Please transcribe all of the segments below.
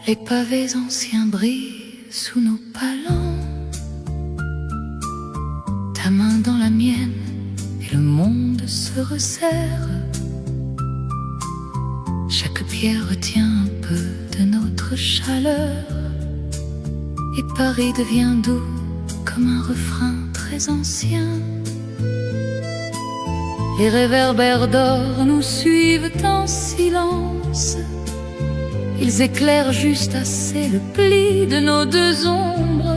Les pavés anciens brillent sous nos palans. Ta main dans la mienne et le monde se resserre. Chaque pierre retient un peu de notre chaleur. Et Paris devient doux comme un refrain très ancien. Les réverbères d'or nous suivent en silence. Ils éclairent juste assez le pli de nos deux ombres.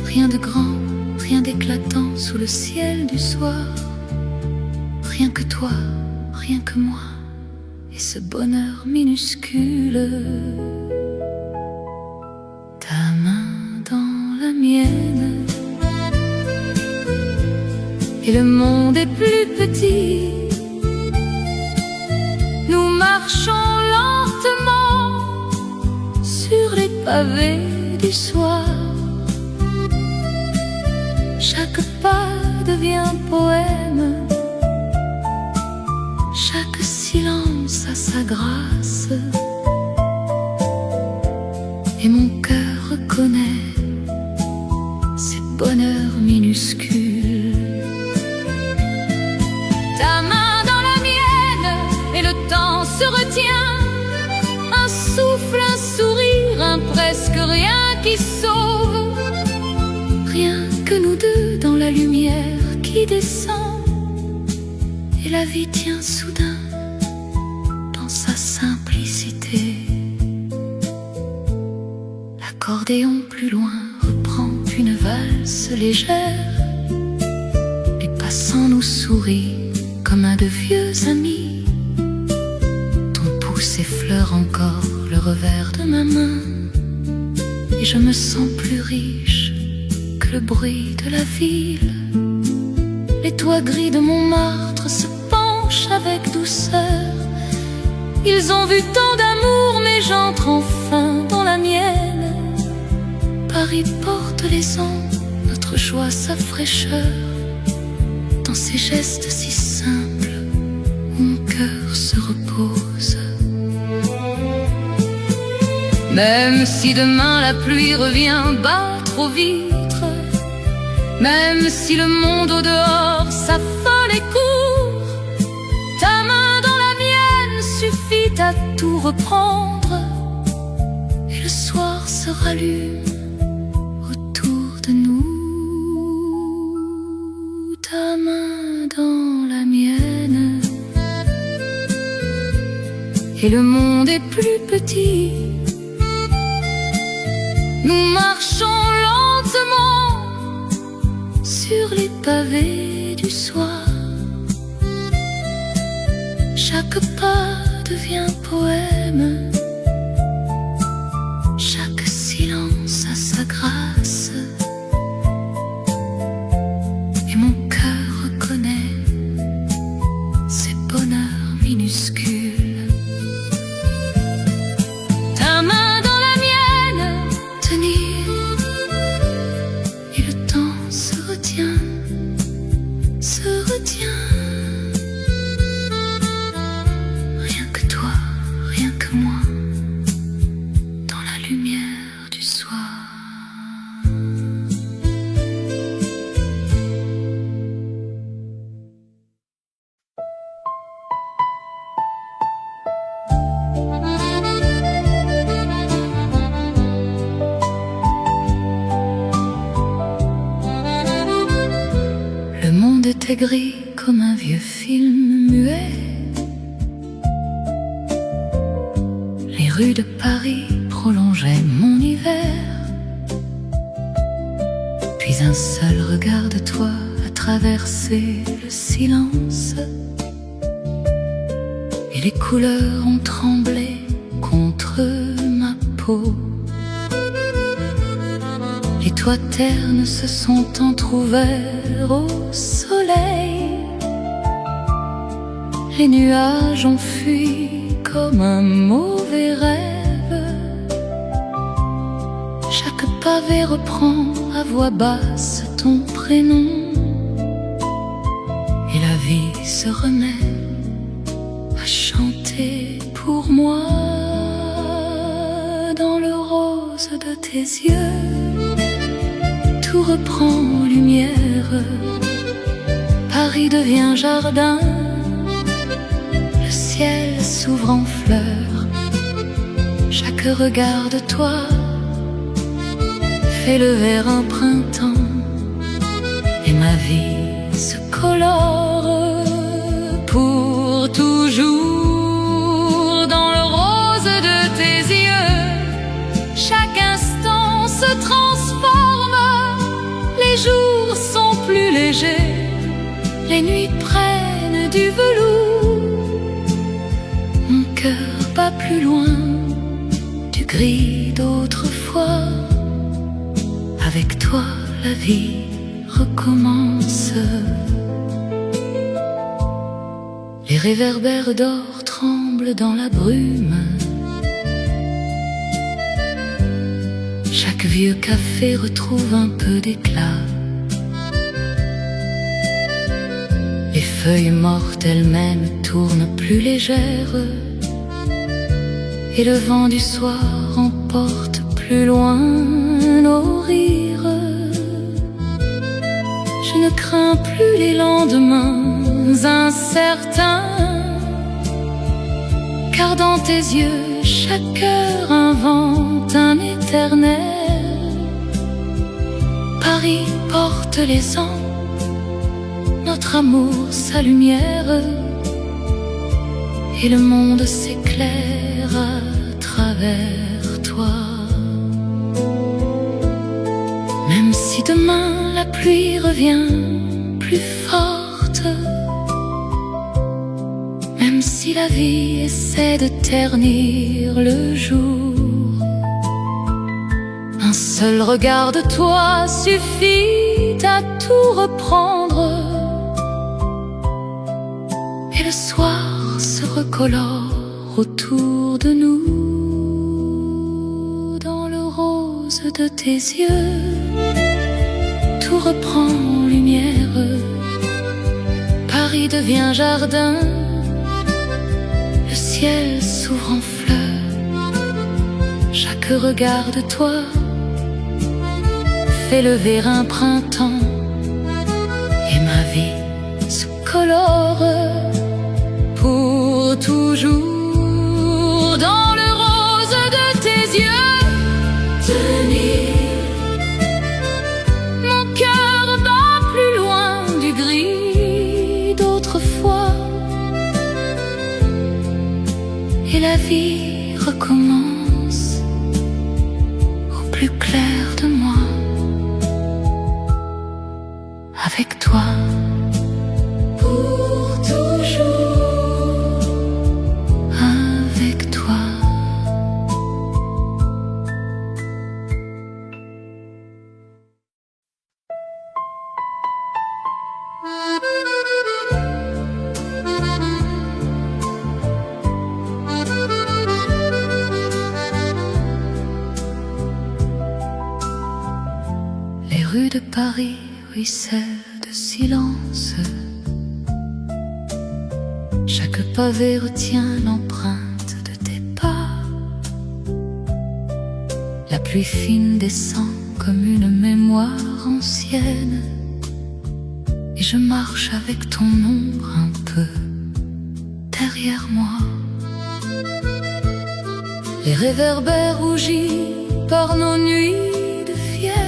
Rien de grand, rien d'éclatant sous le ciel du soir. Rien que toi, rien que moi, et ce bonheur minuscule. Ta main dans la mienne, et le monde est plus petit. Nous marchons lentement sur les pavés du soir. Chaque pas devient poème, chaque silence a sa grâce. Et mon cœur reconnaît ces bonheurs minuscules. Ta main dans la mienne et le temps se retient. Un souffle, un sourire, un presque rien qui sauve. Rien que nous deux dans la lumière qui descend. Et la vie tient soudain dans sa simplicité. L'accordéon plus loin reprend une valse légère. Les passants nous sourient comme à de vieux amis. Ton pouce effleure encore le revers de ma main. Et je me sens plus riche que le bruit de la ville. Les toits gris de Montmartre se penchent avec douceur. Ils ont vu tant d'amour, mais j'entre enfin dans la mienne. Paris porte les ans, notre joie, sa fraîcheur. Dans ces gestes si simples, mon cœur se repose. Même si demain la pluie revient battre aux vitres, même si le monde au dehors s'affole et court, ta main dans la mienne suffit à tout reprendre. Et le soir se rallume autour de nous. Ta main dans la mienne, et le monde est plus petit. Nous marchons lentement sur les pavés du soir. Chaque pas devient poème, chaque silence a sa grâce. Et mon cœur reconnaît ces bonheurs minuscules. Ta main dans la mienne, tenir, et le temps se retient, se retient. Rien que toi, rien que moi, dans la lumière du soir. Le monde était gris comme un vieux film muet. Les rues de Paris prolongeaient mon hiver. Puis un seul regard de toi a traversé le silence. Et les couleurs ont tremblé contre ma peau. Les toits ternes se sont entr'ouverts au soleil. Les nuages ont fui comme un mauvais rêve. Chaque pavé reprend à voix basse ton prénom. Et la vie se remet à chanter pour moi. de tes yeux, tout reprend lumière. Paris devient jardin, le ciel s'ouvre en fleurs. Chaque regard de toi fait lever un printemps, et ma vie se colore pour toujours dans le rose de tes yeux. Chaque instant se transforme, les jours sont plus légers, les nuits prennent du velours. Mon cœur bat plus loin du gris d'autrefois. Avec toi la vie recommence. Les réverbères d'or tremblent dans la brume. Chaque vieux café retrouve un peu d'éclat. Les feuilles mortes elles-mêmes tournent plus légères, et le vent du soir emporte plus loin nos rires. Je ne crains plus les lendemains incertains, car dans tes yeux chaque heure invente un éternel. Paris porte les ans, notre amour sa lumière, et le monde s'éclaire à travers toi. Même si demain la pluie revient plus forte, même si la vie essaie de ternir le jour, un seul regard de toi suffit à tout reprendre, et le soir se recolore autour de nous dans le rose de tes yeux. Tout reprend lumière, Paris devient jardin, le ciel s'ouvre en fleurs. Chaque regard de toi fait lever un printemps, et ma vie se colore pour toujours dans le rose de tes yeux. Tenir mon cœur bat plus loin du gris d'autrefois, et la vie recommence au plus clair de moi. Avec toi pour toujours, avec toi. Les rues de Paris ruissellent de silence. Chaque pavé retient l'empreinte de tes pas. La pluie fine descend comme une mémoire ancienne, et je marche avec ton ombre un peu derrière moi. Les réverbères rougis par nos nuits de fièvre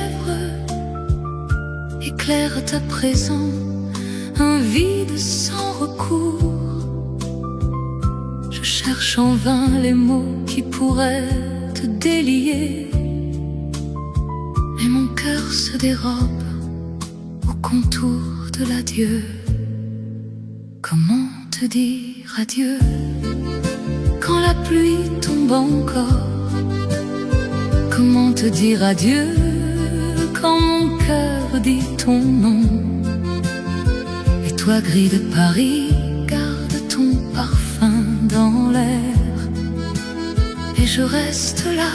éclairent à présent un vide sans recours. Je cherche en vain les mots qui pourraient te délier, mais mon cœur se dérobe au contour de l'adieu. Comment te dire adieu quand la pluie tombe encore? Comment te dire adieu quand mon cœur dit ton nom? Et toi, gris de Paris, garde ton parfum dans l'air, et je reste là,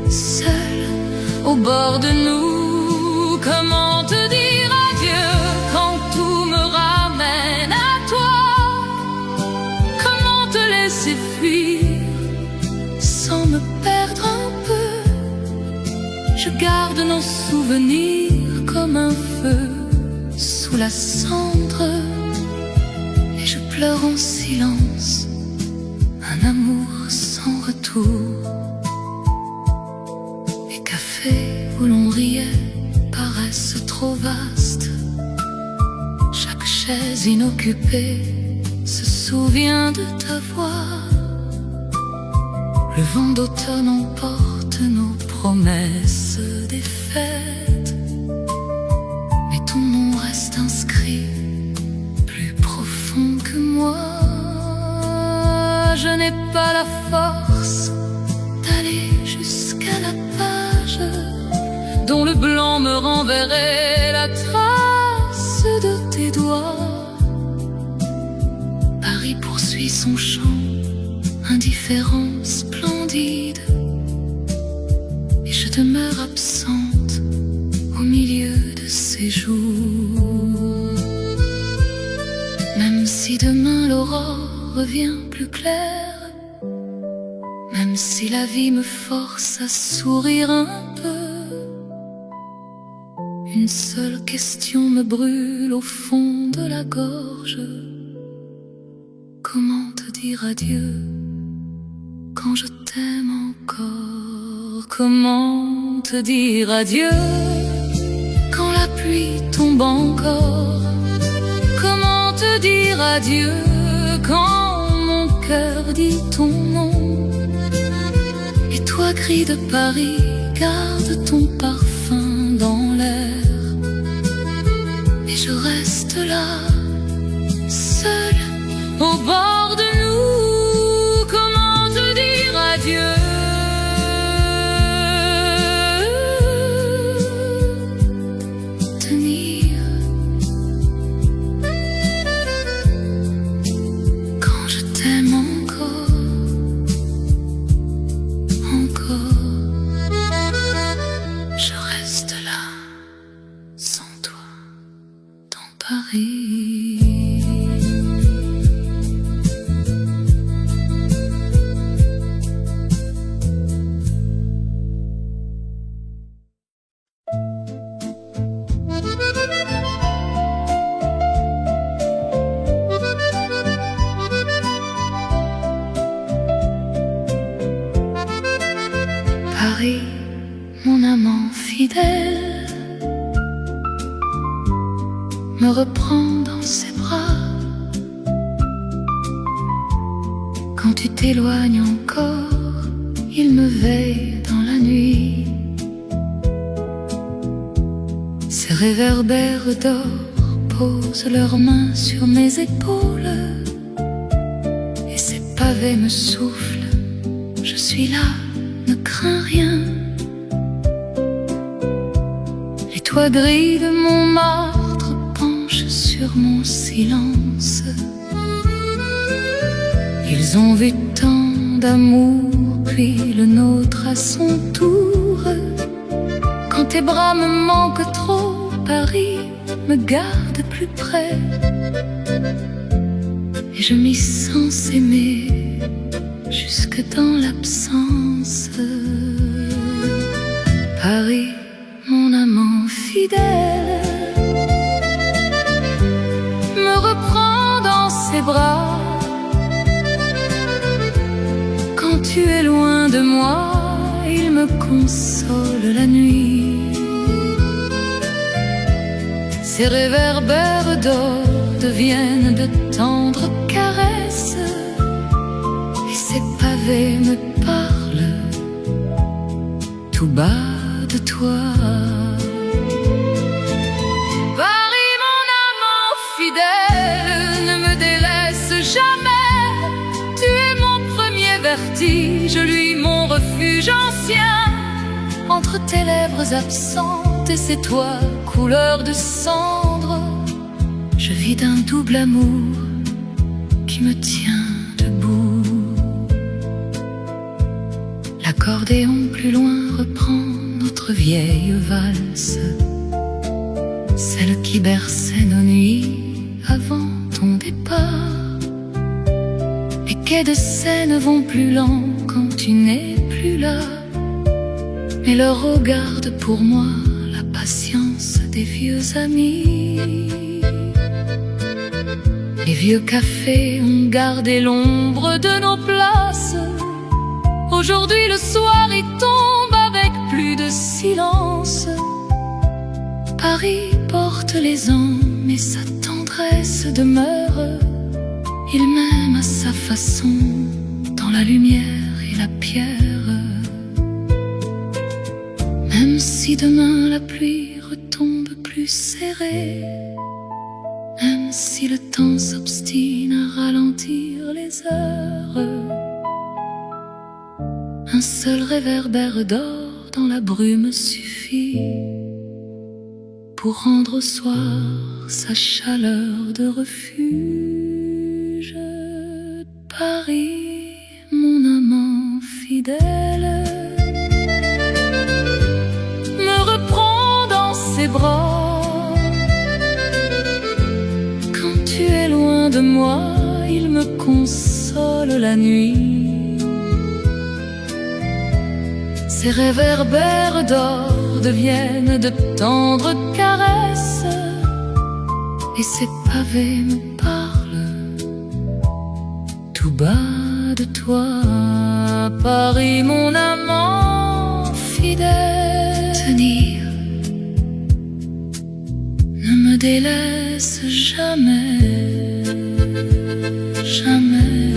seul au bord de nous. Comment te dire adieu quand tout me ramène à toi? Comment te laisser fuir sans me perdre un peu? nos souvenirs comme un feu sous la cendre. Et je pleure en silence un amour sans retour. Les cafés où l'on riait paraissent trop vastes. Chaque chaise inoccupée se souvient de ta voix. Le vent d'automne emporte nos promesses défaites, mais ton nom reste inscrit plus profond que moi. Je n'ai pas la force d'aller jusqu'à la page dont le blanc me renverrait la trace de tes doigts. Paris poursuit son chant indifférent, splendide, et je demeure absente au milieu de ces jours. Même si demain l'aurore revient plus claire, même si la vie me force à sourire un peu, une seule question me brûle au fond de la gorge. Comment te dire adieu quand je t'aime encore? Comment te dire adieu quand la pluie tombe encore? Comment te dire adieu quand mon cœur dit ton nom? Et toi, gris de Paris, garde ton parfum dans l'air. Et je reste là, seule au bord de nous. Comment te dire adieu? Tenir quand je t'aime encore, encore. Je reste là, sans toi, dans Paris. Paris, mon amant fidèle, me reprend dans ses bras. Quand tu t'éloignes encore, il me veille dans la nuit. Ces réverbères d'or posent leurs mains sur mes épaules, et ces pavés me soufflent. Je suis là, ne crains rien. Les toits gris de Montmartre penchent sur mon silence. Ils ont vu tant d'amour, puis le nôtre à son tour. Quand tes bras me manquent trop, Paris me garde plus près, et je m'y sens aimer jusque dans l'absence. Paris, mon amant fidèle, me reprend dans ses bras. Quand tu es loin de moi, il me console la nuit. Ces réverbères d'or deviennent de tendres caresses, et ces pavés me parlent tout bas de toi. Paris, mon amant fidèle, ne me délaisse jamais. Tu es mon premier vertige, lui mon refuge ancien. Entre tes lèvres absentes et ces toits couleur de cendre, je vis d'un double amour qui me tient debout. L'accordéon plus loin reprend notre vieille valse, celle qui berçait nos nuits avant ton départ. Les quais de Seine vont plus lents quand tu n'es plus là. mais leur eau garde pour moi la patience des vieux amis. Les vieux cafés ont gardé l'ombre de nos places. Aujourd'hui le soir y tombe avec plus de silence. Paris porte les ans, mais sa tendresse demeure. Il m'aime à sa façon, dans la lumière et la pierre. Même si demain la pluie retombe plus serrée, même si le temps s'obstine à ralentir les heures, un seul réverbère d'or dans la brume suffit pour rendre au soir sa chaleur de refuge. Paris, mon amant fidèle, me reprend dans ses bras. Quand tu es loin de moi, il me console la nuit. Ces réverbères d'or deviennent de tendres caresses, et ces pavés me parlent tout bas de toi. Paris, mon amant fidèle, tenir, ne me délaisse jamais, jamais.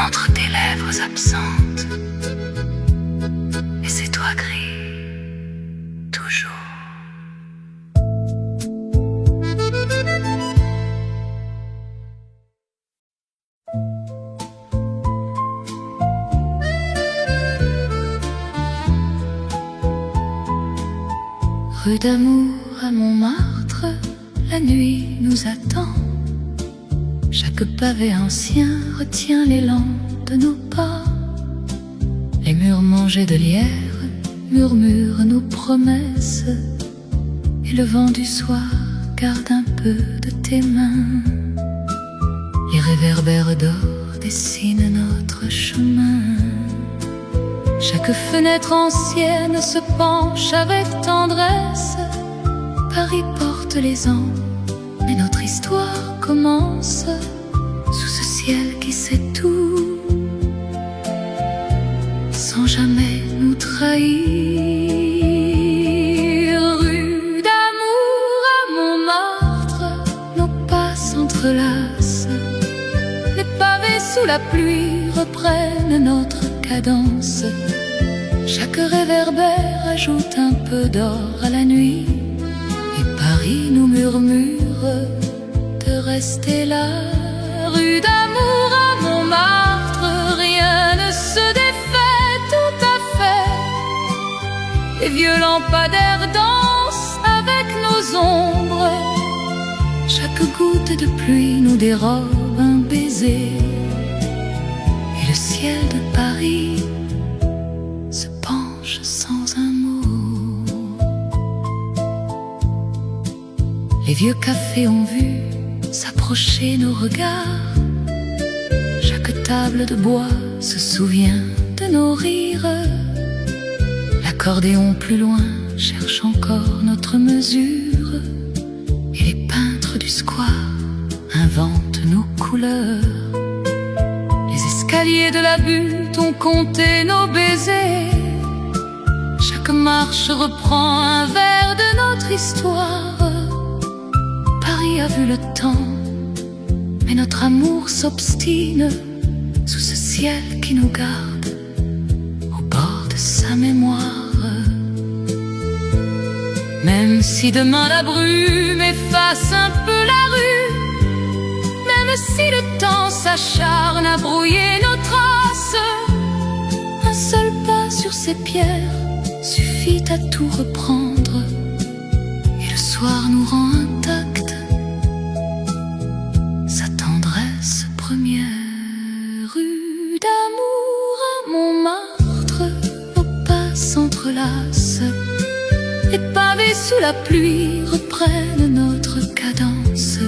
Entre tes lèvres absentes et c'est toi gris, toujours. Rue d'Amour à Montmartre, la nuit nous attend. Chaque pavé ancien retient l'élan de nos pas. Les murs mangés de lierre murmurent nos promesses, et le vent du soir garde un peu de tes mains. Les réverbères d'or dessinent notre chemin. Chaque fenêtre ancienne se penche avec tendresse. Paris porte les ans, mais notre histoire commence sous ce ciel qui sait tout, sans jamais nous trahir. Rue d'Amour à Montmartre, nos pas s'entrelacent. Les pavés sous la pluie reprennent notre cadence. Chaque réverbère ajoute un peu d'or à la nuit, et Paris nous murmure de rester là. Rue d'Amour à Montmartre, rien ne se défait tout à fait. Les vieux lampadaires dansent avec nos ombres. Chaque goutte de pluie nous dérobe un baiser, et le ciel de Paris se penche sans un mot. Les vieux cafés ont vu s'approcher nos regards. Chaque table de bois se souvient de nos rires. L'accordéon plus loin cherche encore notre mesure, et les peintres du square inventent nos couleurs. Les escaliers de la butte ont compté nos baisers. Chaque marche reprend un vers de notre histoire. Paris a vu le temps, mais notre amour s'obstine sous ce ciel qui nous garde au bord de sa mémoire. Même si demain la brume efface un peu la rue, même si le temps s'acharne à brouiller nos traces, un seul pas sur ces pierres suffit à tout reprendre, et le soir nous rend intact sa tendresse première. Rue d'Amour à Montmartre, nos pas s'entrelacent. Les pavés sous la pluie reprennent notre cadence.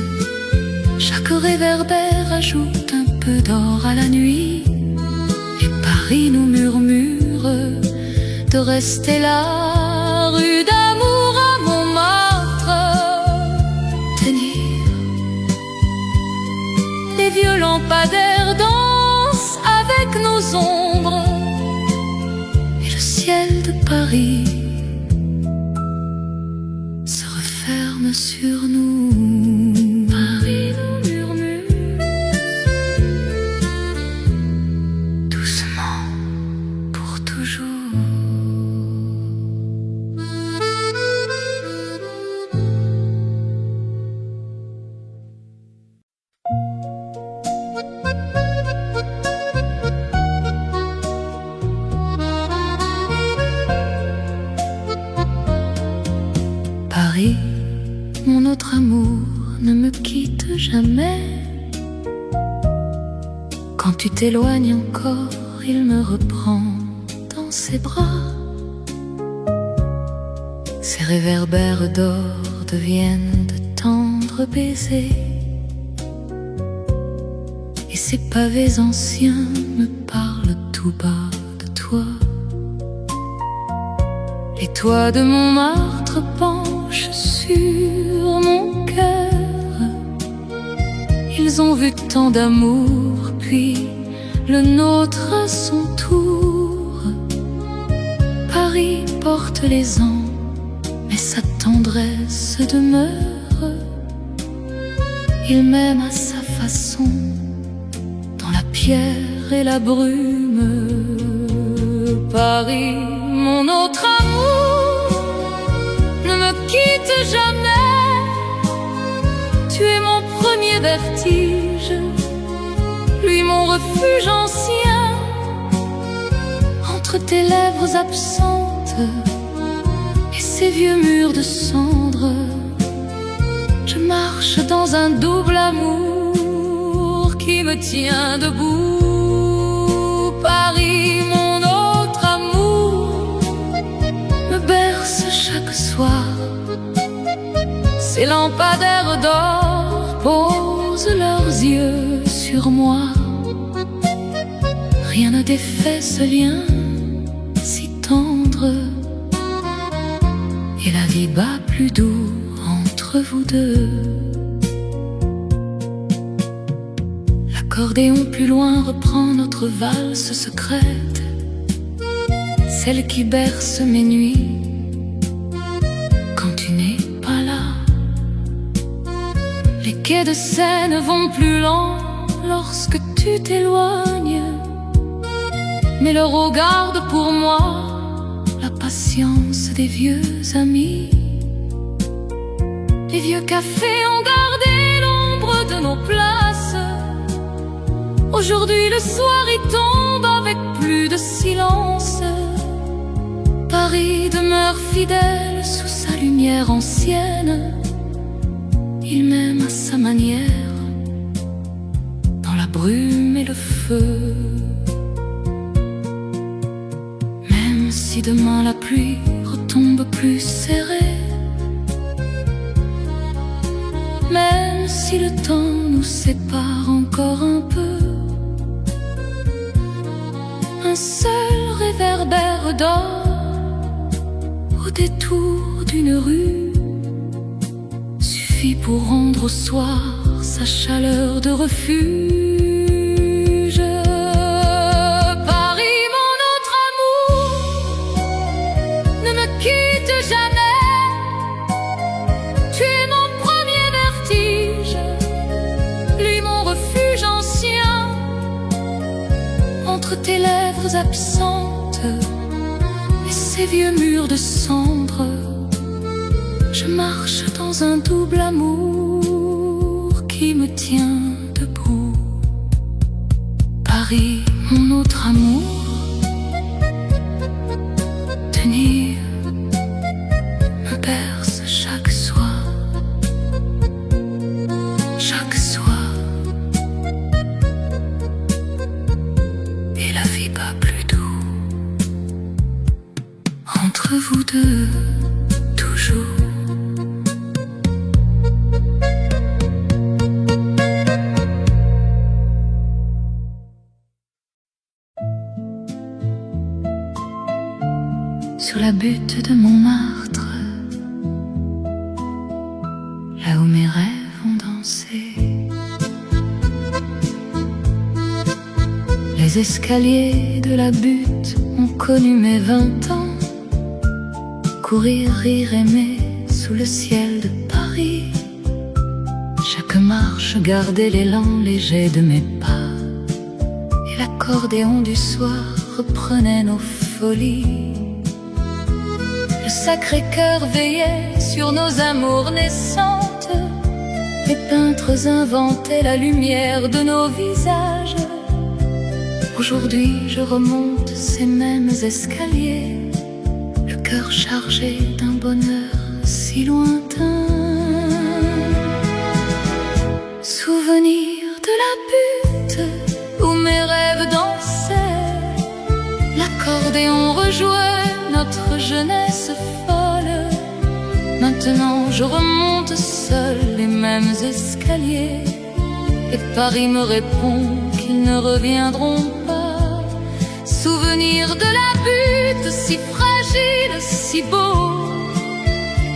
Chaque réverbère ajoute un peu d'or à la nuit, et Paris nous murmure de rester là, rue d'amour à Montmartre. Tenir. Les vieux lampadaires dansent avec nos ombres, et le ciel de Paris se referme sur nous. Paris nous murmure doucement pour toujours. Paris, mon autre amour, ne me quitte jamais. Quand tu t'éloignes encore, il me reprend dans ses bras. Ses réverbères d'or deviennent de tendres baisers, et ses pavés anciens me parlent tout bas de toi. Les toits de Montmartre penchent sur mon cœur. Ils ont vu tant d'amour, puis le nôtre à son tour. Paris porte les ans, mais sa tendresse demeure. Il m'aime à sa façon, dans la pierre et la brume. Paris, mon autre amour, ne me quitte jamais. Tu es mon premier vertige, lui mon refuge ancien. Entre tes lèvres absentes et ces vieux murs de cendres, je marche dans un double amour qui me tient debout. Paris, mon autre amour, me berce chaque soir. Ces lampadaires d'or posent leurs yeux sur moi. Rien ne défait ce lien si tendre, et la vie bat plus doux entre vous deux. L'accordéon plus loin reprend notre valse secrète, celle qui berce mes nuits quand tu n'es pas là. Les quais de Seine vont plus lents lorsque tu t'éloignes, mais leur eau garde pour moi la patience des vieux amis. Les vieux cafés ont gardé l'ombre de nos places. Aujourd'hui le soir y tombe avec plus de silence. Paris demeure fidèle sous sa lumière ancienne. Il m'aime à sa manière, dans la brume et le feu. Même si demain la pluie retombe plus serrée, même si le temps nous sépare encore un peu, un seul réverbère d'or au détour d'une rue suffit pour rendre au soir sa chaleur de refuge. Paris, mon autre amour, ne me quitte jamais. Tu es mon premier vertige, lui mon refuge ancien. Entre tes lèvres absentes et ces vieux murs de cendres, je marche dans un double amour qui me tient debout. Paris, mon autre amour, tenir me berce chaque soir, chaque soir. Et la vie bat plus doux entre vous deux, toujours. la butte de Montmartre, là où mes rêves ont dansé. Les escaliers de la butte ont connu mes 20 ans. Courir, rire, aimer sous le ciel de Paris. Chaque marche gardait l'élan léger de mes pas, et l'accordéon du soir reprenait nos folies. Le Sacré-Cœur veillait sur nos amours naissantes. Les peintres inventaient la lumière de nos visages. Aujourd'hui je remonte ces mêmes escaliers, le cœur chargé d'un bonheur si lointain. Souvenir de la butte où mes rêves dansaient. L'accordéon rejouait notre jeunesse folle. Maintenant je remonte seul les mêmes escaliers, et Paris me répond qu'ils ne reviendront pas. Souvenir de la butte si fragile, si beau,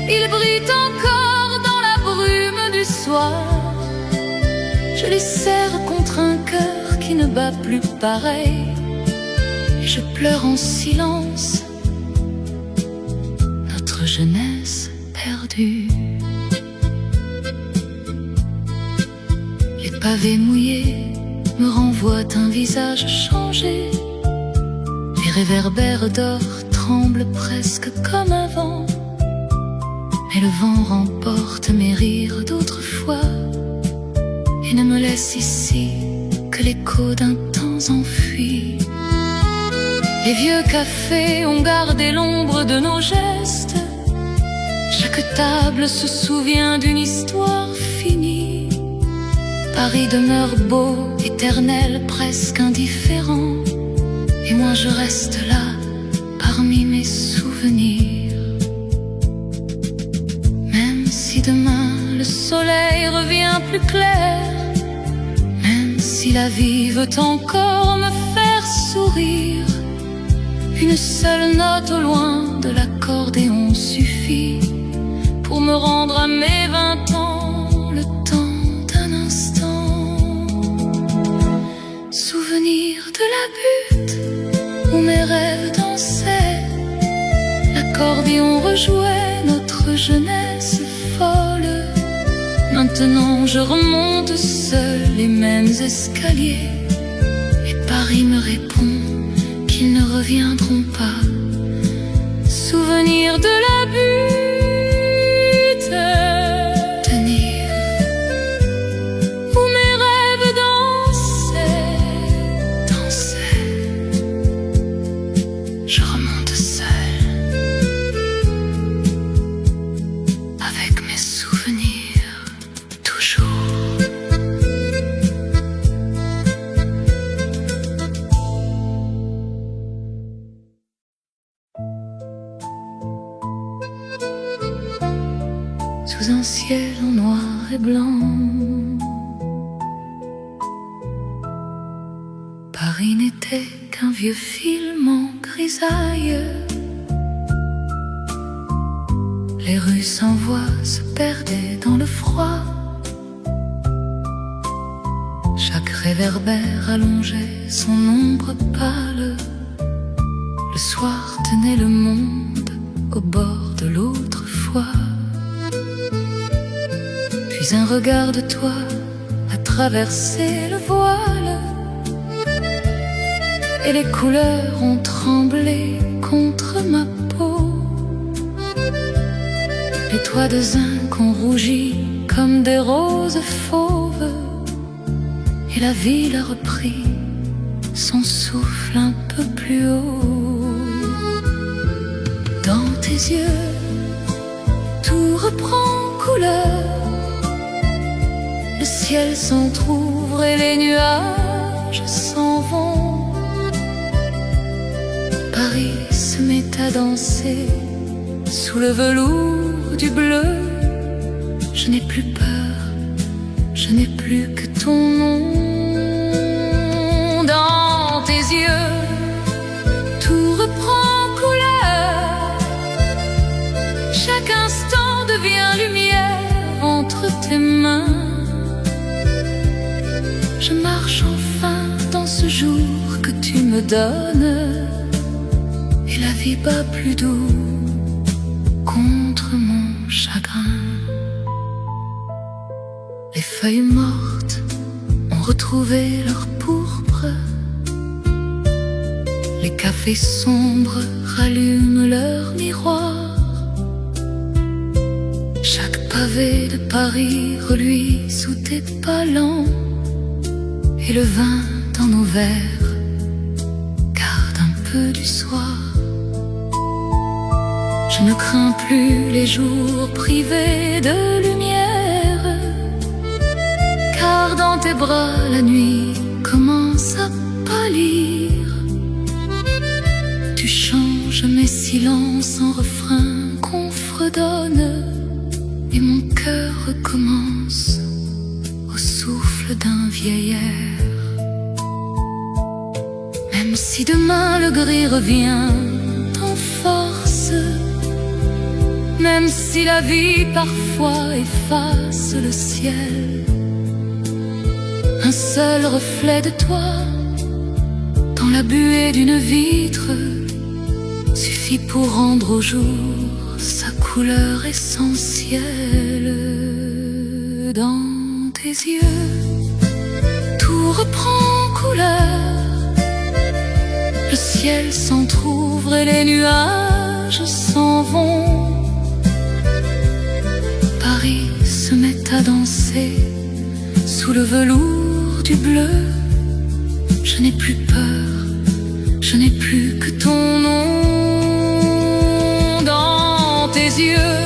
il brille encore dans la brume du soir. Je les serre contre un cœur qui ne bat plus pareil, et je pleure en silence notre jeunesse perdue. Les pavés mouillés me renvoient un visage changé. Les réverbères d'or tremblent presque comme un vent, mais le vent remporte mes rires d'autrefois et ne me laisse ici que l'écho d'un temps enfui. Les vieux cafés ont gardé l'ombre de nos gestes. Chaque table se souvient d'une histoire finie. Paris demeure beau, éternel, presque indifférent, et moi je reste là, parmi mes souvenirs. Même si demain le soleil revient plus clair, même si la vie veut encore me faire sourire, une seule note au loin de l'accordéon suffit pour me rendre à mes 20 ans, le temps d'un instant. Souvenir de la butte où mes rêves dansaient. L'accordéon rejouait notre jeunesse folle. Maintenant je remonte seul les mêmes escaliers, et Paris me répond qu'ils ne reviendront pas. Souvenir de la butte, tenir, où mes rêves dansaient. Je remonte seul, avec mes souvenirs, toujours. Sous un ciel en noir et blanc, Paris n'était qu'un vieux film en grisaille. Les rues sans voix se perdaient dans le froid. Chaque réverbère allongeait son ombre pâle. Le soir tenait le monde au bord de l'autrefois. Puis un regard de toi a traversé le voile, et les couleurs ont tremblé contre ma peau. Les toits de zinc ont rougi comme des roses fauves, et la ville a repris son souffle un peu plus haut. Dans tes yeux, tout reprend couleur. Le ciel s'entr'ouvre et les nuages s'en vont. Paris se met à danser sous le velours du bleu. Je n'ai plus peur, je n'ai plus que ton nom. Dans tes yeux, tout reprend couleur. me donnes, et la vie bat plus doux contre mon chagrin. Les feuilles mortes ont retrouvé leur pourpre, les cafés sombres rallument leurs miroirs. Chaque pavé de Paris reluit sous tes pas lents, et le vin dans nos verres garde un peu du soir. Je ne crains plus les jours privés de lumière, car dans tes bras la nuit commence à pâlir. Tu changes mes silences en refrains qu'on fredonne, et mon cœur recommence au souffle d'un vieil air. Même si demain le gris revient en force, même si la vie parfois efface le ciel, un seul reflet de toi dans la buée d'une vitre suffit pour rendre au jour sa couleur essentielle. Dans tes yeux, tout reprend couleur, le ciel s'entr'ouvre et les nuages s'en vont. Paris se met à danser sous le velours du bleu. Je n'ai plus peur, je n'ai plus que ton nom. Dans tes yeux,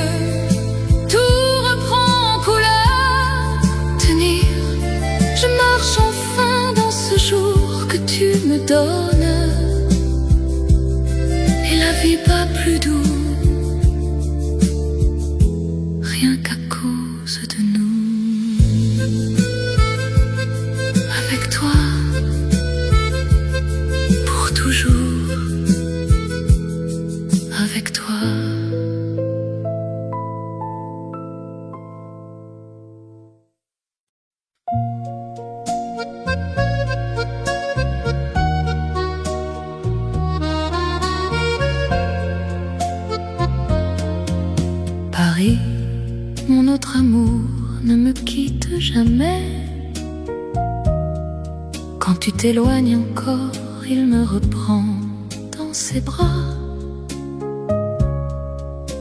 tout reprend couleur. Tenir, je marche enfin dans ce jour que tu me donnes, et la vie bat plus doux, rien qu'à cause de nous. Avec toi, pour toujours, avec toi. Paris, mon autre amour, ne me quitte jamais. Quand tu t'éloignes encore, il me reprend dans ses bras.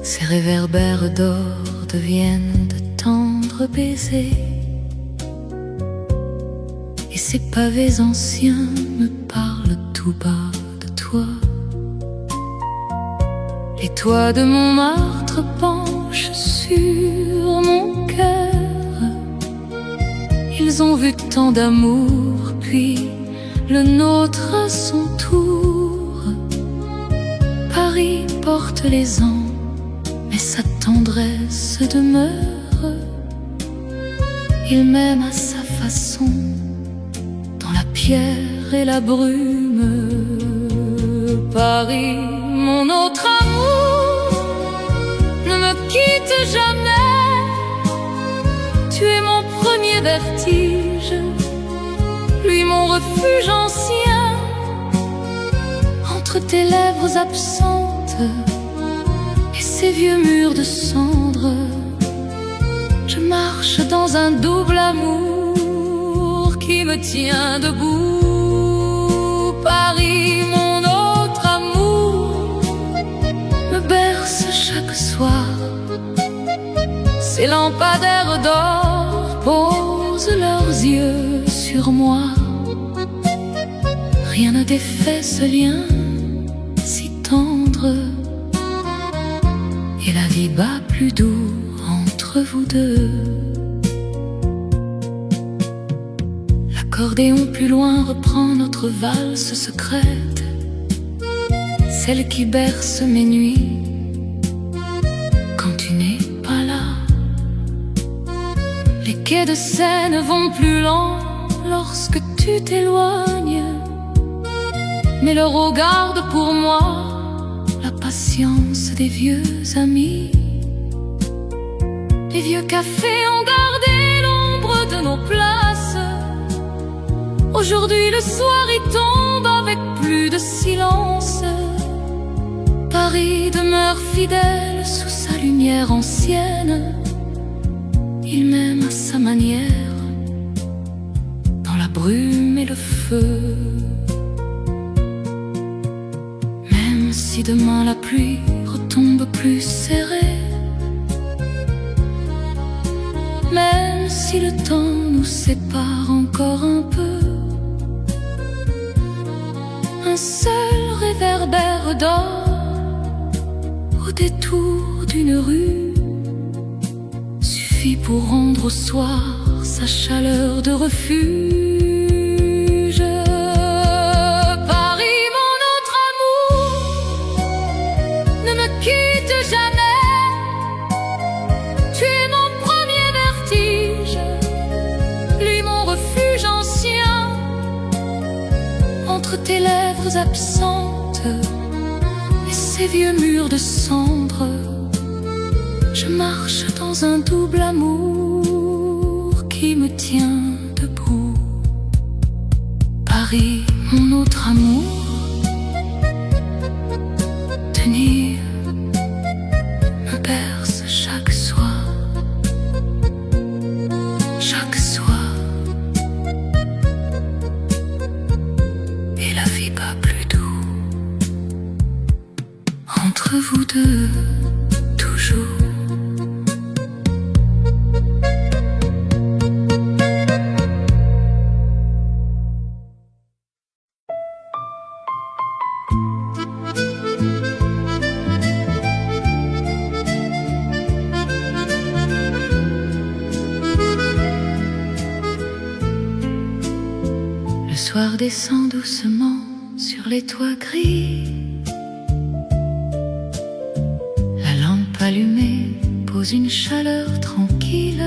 Ses réverbères d'or deviennent de tendres baisers, et ces pavés anciens me parlent tout bas de toi. Les toits de Montmartre penchent sur mon cœur. Ils ont vu tant d'amour, puis le nôtre à son tour. Paris porte les ans, mais sa tendresse demeure. Il m'aime à sa façon, dans la pierre et la brume. Paris, mon autre amour, ne me quitte jamais. Tu es mon premier vertige, lui mon refuge ancien. Entre tes lèvres absentes et ces vieux murs de cendre, je marche dans un double amour qui me tient debout. Paris, mon autre amour, me berce chaque soir. Ces lampadaires d'or posent leurs yeux sur moi. Rien ne défait ce lien si tendre, et la vie bat plus doux entre vous deux. L'accordéon plus loin reprend notre valse secrète, celle qui berce mes nuits quand tu n'es pas là. Les quais de Seine vont plus lents lorsque tu t'éloignes, mais leur eau garde pour moi la patience des vieux amis. Les vieux cafés ont gardé l'ombre de nos places. Aujourd'hui le soir y tombe avec pluie plus de silence. Paris demeure fidèle sous sa lumière ancienne. Il m'aime à sa manière, dans la brume et le feu. Même si demain la pluie retombe plus serrée, même si le temps nous sépare encore un peu, un seul réverbère d'or au détour d'une rue suffit pour rendre au soir sa chaleur de refuge. Paris, mon autre amour, ne me quitte jamais. Tu es mon premier vertige, lui mon refuge ancien. Entre tes lèvres absentes et ces vieux murs de cendres, je marche dans un double amour qui me tient debout. Paris, mon autre amour, tenir me berce chaque soir, chaque soir. Et la vie pas plus doux entre vous deux, toujours. Le soir descend doucement sur les toits gris. La lampe allumée pose une chaleur tranquille.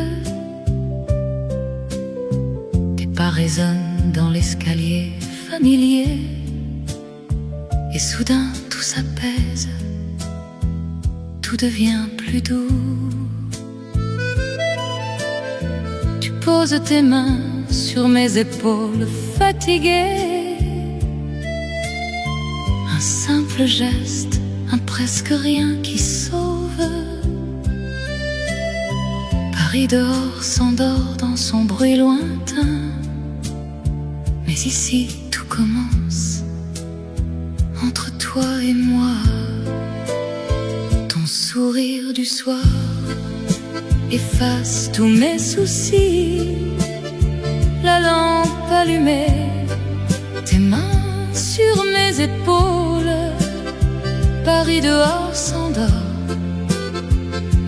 Des pas résonnent dans l'escalier familier. Et soudain tout s'apaise, tout devient plus doux. Tu poses tes mains sur mes épaules fatiguées. Un simple geste, un presque rien qui sauve. Paris dehors s'endort dans son bruit lointain. Mais ici tout commence entre toi et moi. Ton sourire du soir efface tous mes soucis. La lampe allumée, tes mains sur mes épaules. Paris dehors s'endort,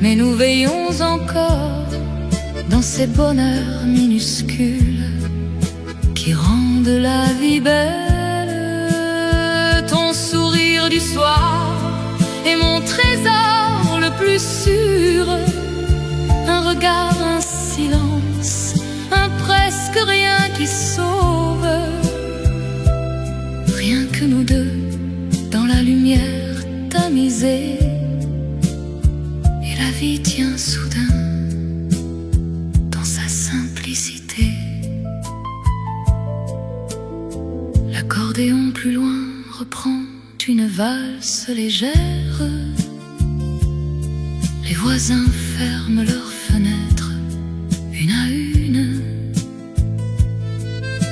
mais nous veillons encore dans ces bonheurs minuscules qui rendent la vie belle. Ton sourire du soir est mon trésor le plus sûr. Un regard, un silence, un presque rien qui sauve. Rien que nous deux, dans la lumière tamisée. Et la vie tient soudain dans sa simplicité. L'accordéon plus loin reprend une valse légère. Les voisins ferment leurs fenêtres une à une.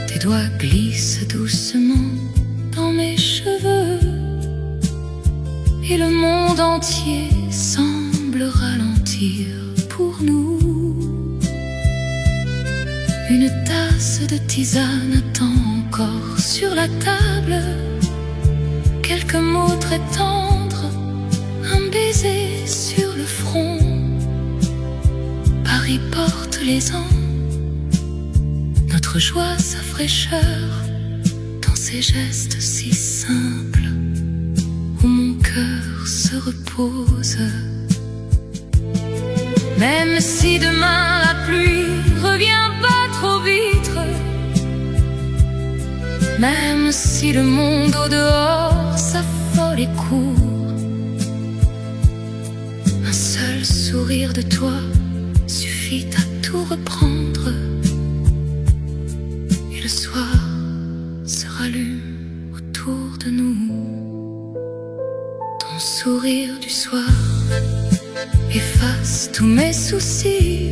Tes doigts glissent doucement dans mes cheveux. Et le monde entier semble ralentir pour nous. Une tasse de tisane attend encore sur la table. Quelques mots très tendres, un baiser sur le front. Paris porte les ans, notre joie, sa fraîcheur, dans ces gestes si simples où mon cœur se repose. Même si demain la pluie revient pas trop vite, même si le monde au dehors s'affole et court, un seul sourire de toi suffit à tout reprendre. Et le soir se rallume autour de sourire du soir efface tous mes soucis.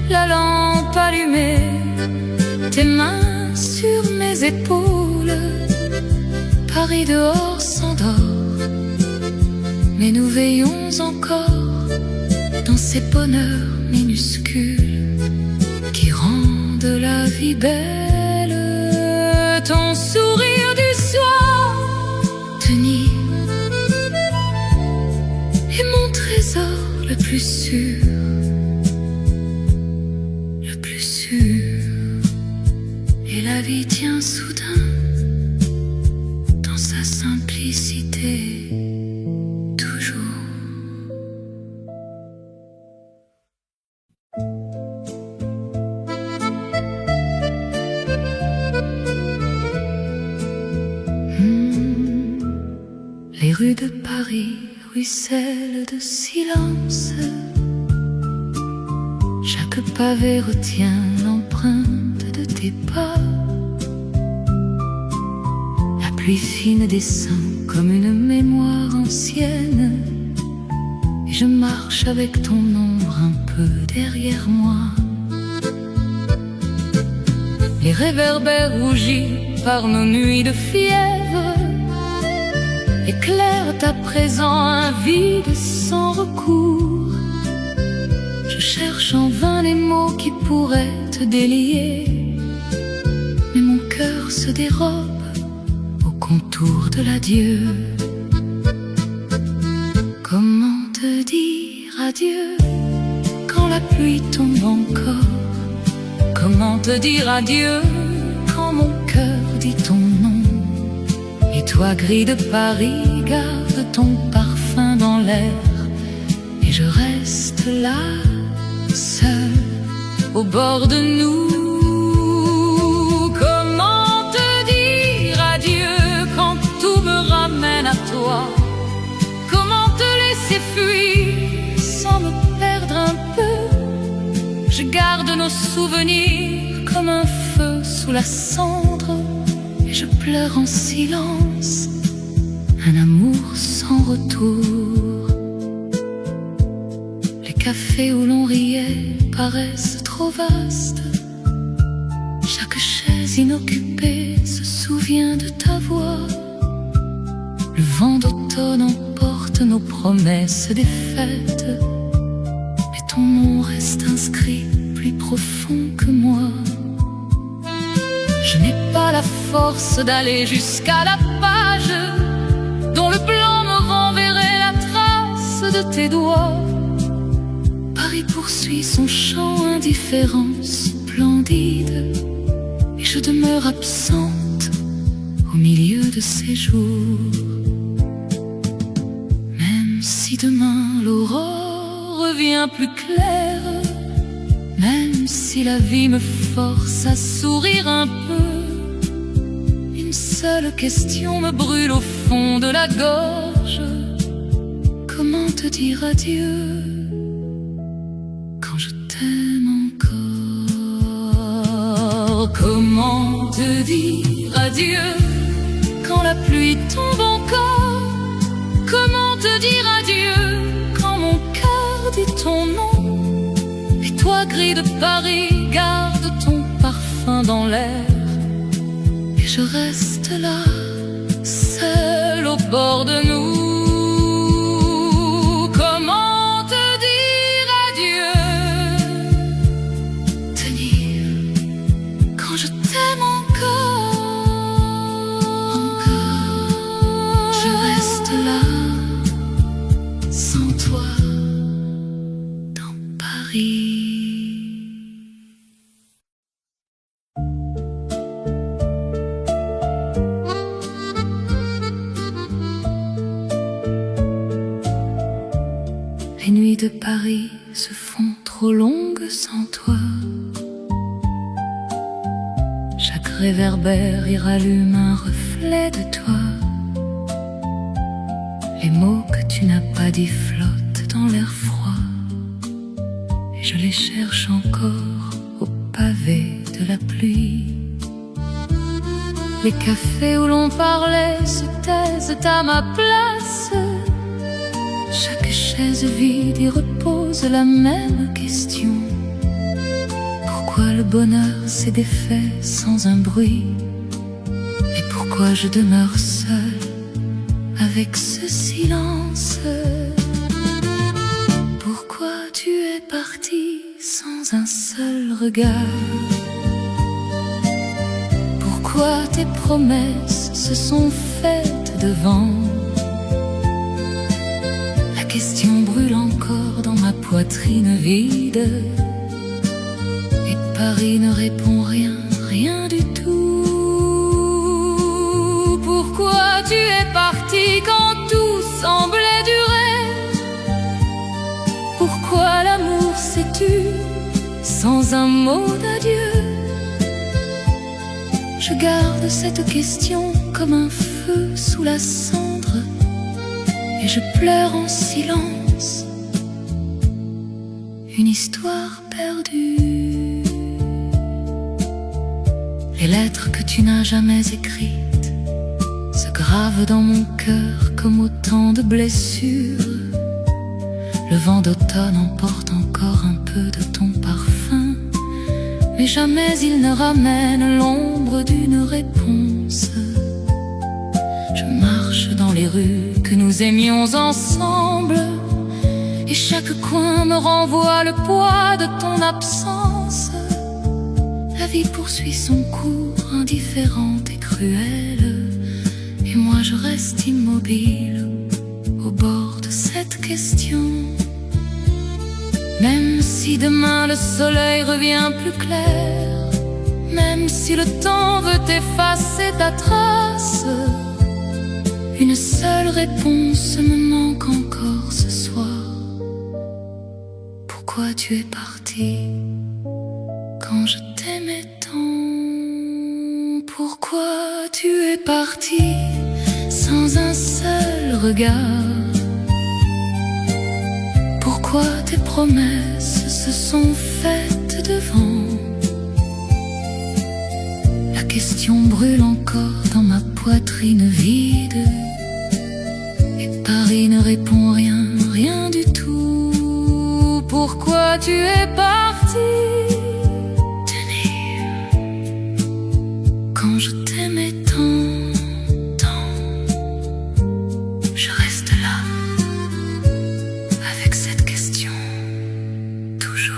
La lampe allumée, tes mains sur mes épaules. Paris dehors s'endort, mais nous veillons encore dans ces bonheurs minuscules qui rendent la vie belle. Ton sourire du soir, tenir, est mon trésor le plus sûr, le plus sûr. Et la vie tient soudain dans sa simplicité, toujours. Les rues de Paris ruissellent de silence. Chaque pavé retient l'empreinte de tes pas. La pluie fine descend comme une mémoire ancienne, et je marche avec ton ombre un peu derrière moi. Les réverbères rougis par nos nuits de fièvre éclairent à présent un vide sans recours. Je cherche en vain les mots qui pourraient te délier, mais mon cœur se dérobe au contour de l'adieu. Comment te dire adieu quand la pluie tombe encore? Comment te dire adieu quand mon cœur dit ton nom? Et toi, gris de Paris, garde ton parfum dans l'air, et je reste là, seul, au bord de nous. Comment te dire adieu quand tout me ramène à toi? Comment te laisser fuir sans me perdre un peu? Je garde nos souvenirs comme un feu sous la cendre, et je pleure en silence un amour sans retour. Les cafés où l'on riait paraissent trop vastes. Chaque chaise inoccupée se souvient de ta voix. Le vent d'automne emporte nos promesses défaites, mais ton nom reste inscrit plus profond que moi. Je n'ai pas la force d'aller jusqu'à la page dont le blanc me renverrait la trace de tes doigts. Paris poursuit son chant indifférent, splendide, et je demeure absente au milieu de ces jours. Même si demain l'aurore revient plus claire, même si la vie me force à sourire un peu, une seule question me brûle au fond de la gorge. Comment te dire adieu quand je t'aime encore? Comment te dire adieu quand la pluie tombe encore? Comment te dire adieu quand mon cœur dit ton nom? Et toi, gris de Paris, garde ton parfum dans l'air, et je reste là, seul au bord de nous. Comment te dire adieu? Tenir quand je t'aime encore. Je reste là, sans toi, dans Paris. Les nuits de Paris se font trop longues sans toi. Chaque réverbère y rallume un reflet de toi. Les mots que tu n'as pas dit flottent dans l'air froid, et je les cherche encore au pavé de la pluie. Les cafés où l'on parlait se taisent à ma place. Chaque chaise vide y repose la même question. Pourquoi le bonheur s'est défait sans un bruit? Et pourquoi je demeure seule avec ce silence? Pourquoi tu es parti sans un seul regard? Pourquoi tes promesses se sont faites de vent? La question brûle encore dans ma poitrine vide. Et Paris ne répond rien, rien du tout. Pourquoi tu es parti quand tout semblait durer? Pourquoi l'amour s'est tu sans un mot d'adieu? Je garde cette question comme un feu sous la cendre, et je pleure en silence une histoire perdue. Les lettres que tu n'as jamais écrites se gravent dans mon cœur comme autant de blessures. Le vent d'automne emporte encore un peu de ton parfum, mais jamais il ne ramène l'ombre d'une réponse. Je marche dans les rues que nous aimions ensemble, et chaque coin me renvoie le poids de ton absence. La vie poursuit son cours, indifférente et cruelle, et moi je reste immobile au bord de cette question. Même si demain le soleil revient plus clair, même si le temps veut effacer ta trace, une seule réponse me manque encore ce soir. Pourquoi tu es parti quand je t'aimais tant? Pourquoi tu es parti sans un seul regard? Pourquoi tes promesses se sont faites de vent? La question brûle encore dans ma poitrine vide, et Paris ne répond rien, rien du tout. Pourquoi tu es parti tenir quand je t'aimais tant, tant? Je reste là avec cette question, toujours.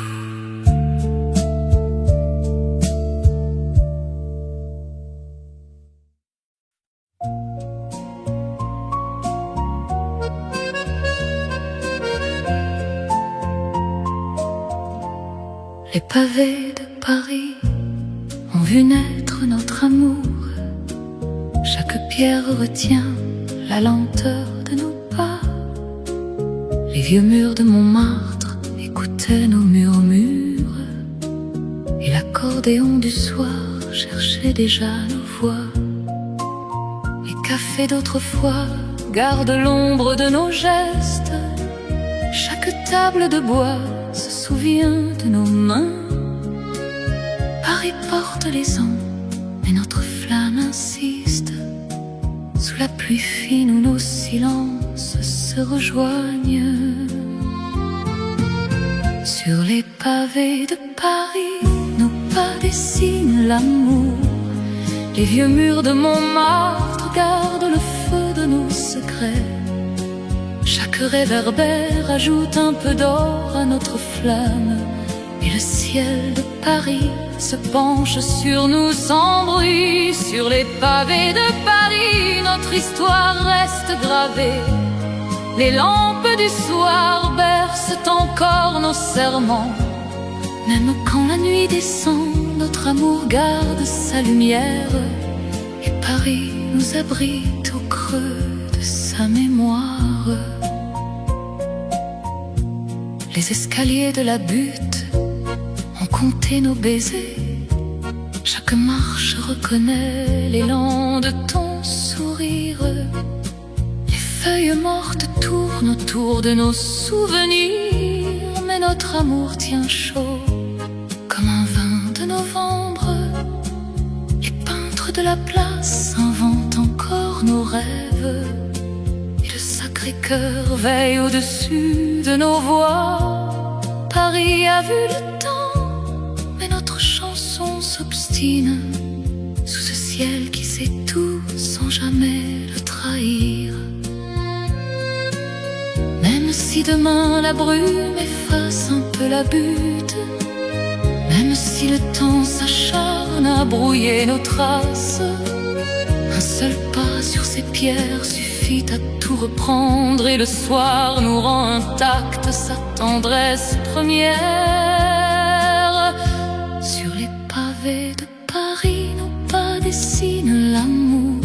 Les pavés de Paris ont vu naître notre amour. Chaque pierre retient la lenteur de nos pas. Les vieux murs de Montmartre écoutaient nos murmures, et l'accordéon du soir cherchait déjà nos voix. Les cafés d'autrefois gardent l'ombre de nos gestes. Chaque table de bois se souvient de nos mains. Paris porte les ans, mais notre flamme insiste. Sous la pluie fine où nos silences se rejoignent. Sur les pavés de Paris, nos pas dessinent l'amour. Les vieux murs de Montmartre gardent le feu de nos secrets. Chaque réverbère ajoute un peu d'or à notre flamme, et le ciel de Paris se penche sur nous sans bruit. Sur les pavés de Paris, notre histoire reste gravée. Les lampes du soir bercent encore nos serments. Même quand la nuit descend, notre amour garde sa lumière, et Paris nous abrite au creux de sa mémoire. Les escaliers de la butte ont compté nos baisers. Chaque marche reconnaît l'élan de ton sourire. Les feuilles mortes tournent autour de nos souvenirs, mais notre amour tient chaud comme un vin de novembre. Les peintres de la place inventent encore nos rêves, et le sacré sacré cœur veille au-dessus de nos voix. Paris a vu le temps, mais notre chanson s'obstine sous ce ciel qui sait tout sans jamais le trahir. Même si demain la brume efface un peu la butte, même si le temps s'acharne à brouiller nos traces, un seul pas sur ces pierres suffit à tout reprendre, et le soir nous rend intacte sa tendresse première. Sur les pavés de Paris, nos pas dessinent l'amour.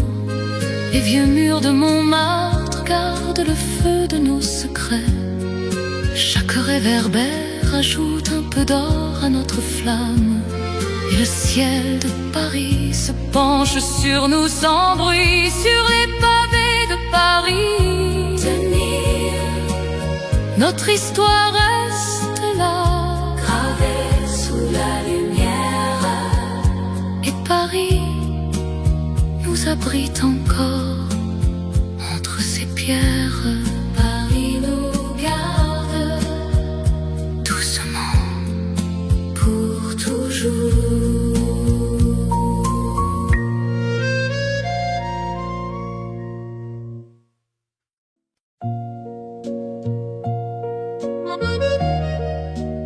Les vieux murs de Montmartre gardent le feu de nos secrets. Chaque réverbère ajoute un peu d'or à notre flamme, et le ciel de Paris se penche sur nous sans bruit. Sur les pavés de Paris, tenir, notre histoire reste là, gravée sous la lumière. Et Paris nous abrite encore entre ses pierres. Paris nous garde doucement pour toujours.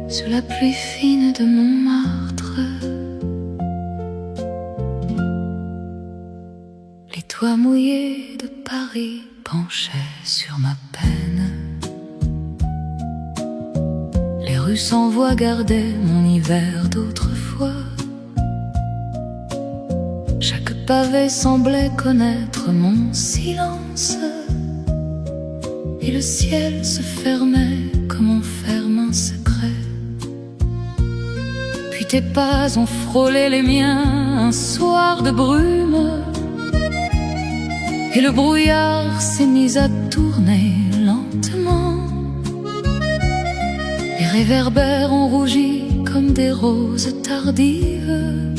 Sur la pluie fine de Montmartre, les toits mouillés de Paris penchaient sur ma peine. Les rues sans voix gardaient mon hiver d'autrefois. Chaque pavé semblait connaître mon silence, et le ciel se fermait comme on ferme un secret. Puis tes pas ont frôlé les miens un soir de brume, et le brouillard s'est mis à tourner lentement. Les réverbères ont rougi comme des roses tardives,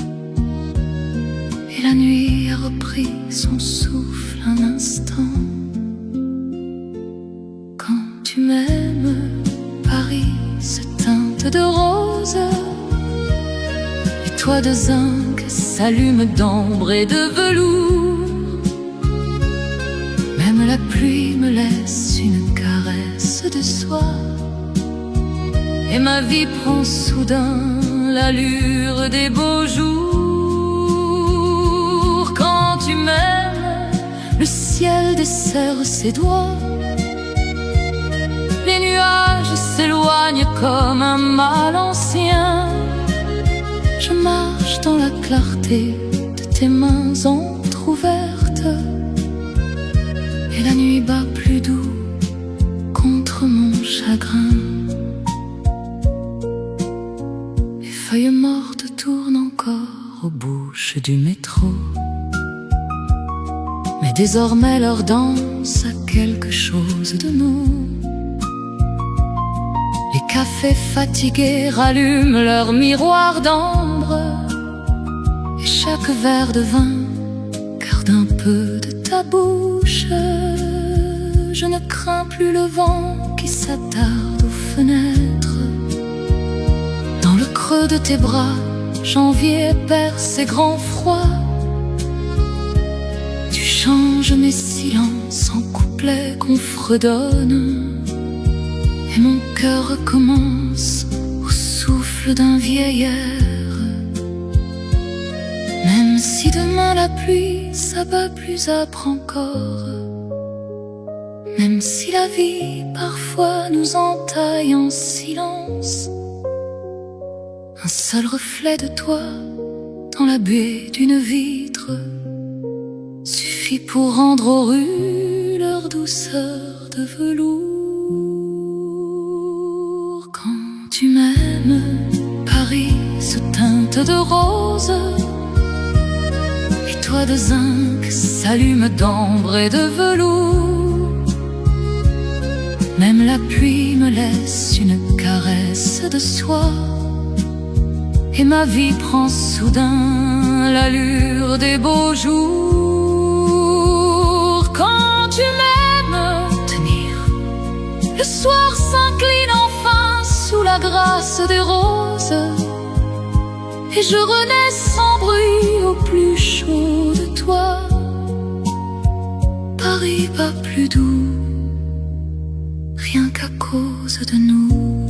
et la nuit a repris son souffle un instant. Quand tu m'aimes, Paris se teinte de rose, les toits de zinc s'allument d'ambre et de velours. Même la pluie me laisse une caresse de soie, et ma vie prend soudain l'allure des beaux jours. Quand tu m'aimes, le ciel desserre ses doigts, les nuages s'éloignent comme un mal ancien. Je marche dans la clarté de tes mains entr'ouvertes, et la nuit bat plus doux contre mon chagrin. Les feuilles mortes tournent encore aux bouches du métro, mais désormais leur danse a quelque chose de nous. Les cafés fatigués rallument leur miroir d'ambre, et chaque verre de vin garde un peu de ta bouche. Je ne crains plus le vent qui s'attarde aux fenêtres. Dans le creux de tes bras, janvier perd ses grands froids. Tu changes mes silences en couplets qu'on fredonne, et mon cœur recommence au souffle d'un vieil air. Même si demain la pluie s'abat plus âpre encore, même si la vie parfois nous entaille en silence, un seul reflet de toi dans la buée d'une vitre suffit pour rendre aux rues leur douceur de velours. Quand tu m'aimes, Paris se teinte de rose, les toits de zinc s'allument d'ambre et de velours. Même la pluie me laisse une caresse de soie, et ma vie prend soudain l'allure des beaux jours. Quand tu m'aimes, tenir, la grâce des roses, et je renais sans bruit au plus chaud de toi. Paris pas plus doux, rien qu'à cause de nous.